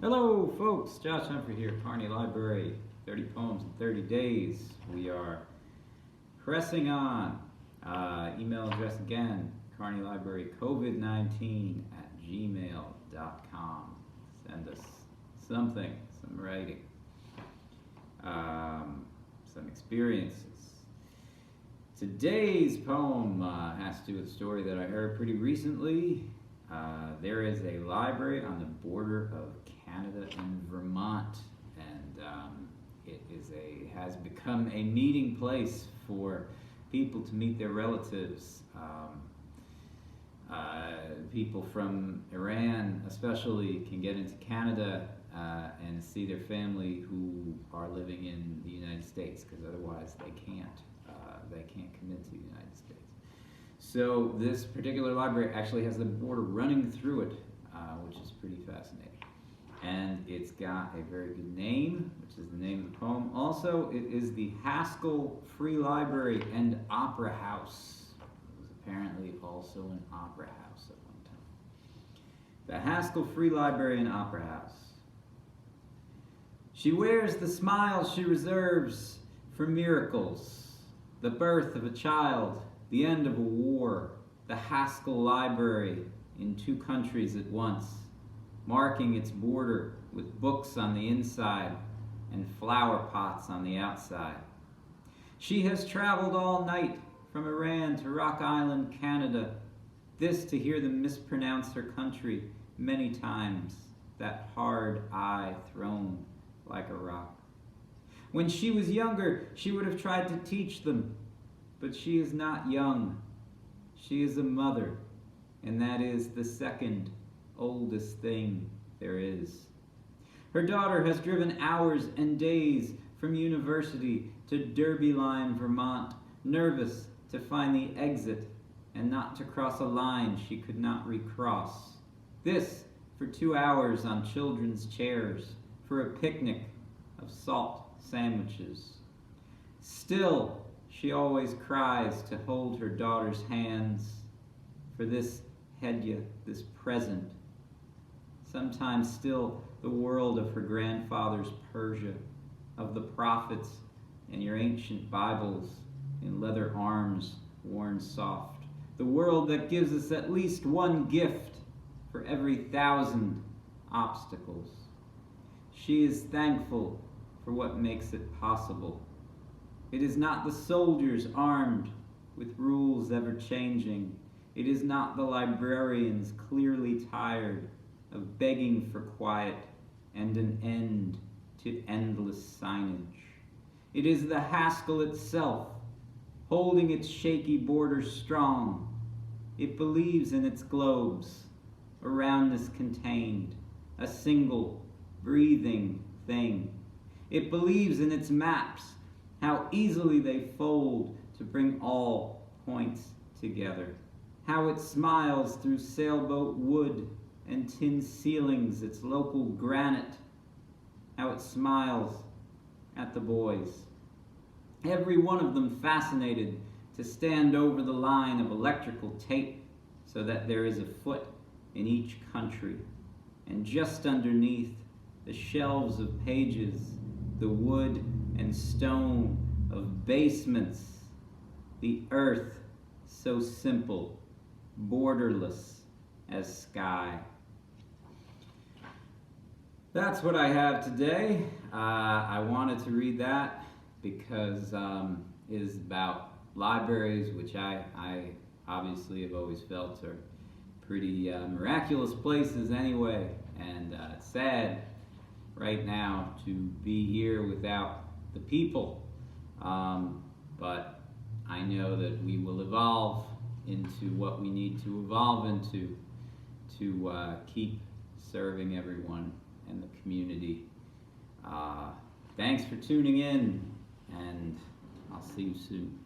Hello, folks. Josh Humphrey here, Kearney Library. 30 poems in 30 days. We are pressing on. Email address again, Kearney Library COVID-19 at gmail.com. Send us something, some writing, some experiences. Today's poem has to do with a story that I heard pretty recently. There is a library on the border of Canada and Vermont, and it has become a meeting place for people to meet their relatives. People from Iran especially can get into Canada and see their family who are living in the United States, because otherwise they can't come into the United States. So this particular library actually has the border running through it, which is pretty fascinating. And it's got a very good name, which is the name of the poem. Also, it is the Haskell Free Library and Opera House. It was apparently also an opera house at one time. The Haskell Free Library and Opera House. She wears the smile she reserves for miracles, the birth of a child, the end of a war, the Haskell Library in 2 countries at once, marking its border with books on the inside and flower pots on the outside. She has traveled all night from Iran to Rock Island, Canada, this to hear them mispronounce her country many times, that hard eye thrown like a rock. When she was younger, she would have tried to teach them, but she is not young. She is a mother, and that is the second oldest thing there is. Her daughter has driven hours and days from university to Derbyline, Vermont, nervous to find the exit and not to cross a line she could not recross. This for 2 hours on children's chairs for a picnic of salt sandwiches. Still, she always cries to hold her daughter's hands for this Hedya, this present. Sometimes still the world of her grandfather's Persia, of the prophets and your ancient Bibles in leather arms worn soft. The world that gives us at least one gift for every 1,000 obstacles. She is thankful for what makes it possible. It is not the soldiers armed with rules ever changing. It is not the librarians clearly tired of begging for quiet and an end to endless signage. It is the Haskell itself, holding its shaky borders strong. It believes in its globes, a roundness contained, a single, breathing thing. It believes in its maps, how easily they fold to bring all points together. How it smiles through sailboat wood and tin ceilings, its local granite. How it smiles at the boys. Every one of them fascinated to stand over the line of electrical tape so that there is a foot in each country. And just underneath the shelves of pages, the wood and stone of basements, the earth so simple, borderless as sky. That's what I have today. I wanted to read that because it is about libraries, which I obviously have always felt are pretty miraculous places anyway, and it's sad right now to be here without the people, but I know that we will evolve into what we need to evolve into to keep serving everyone in the community. Thanks for tuning in, and I'll see you soon.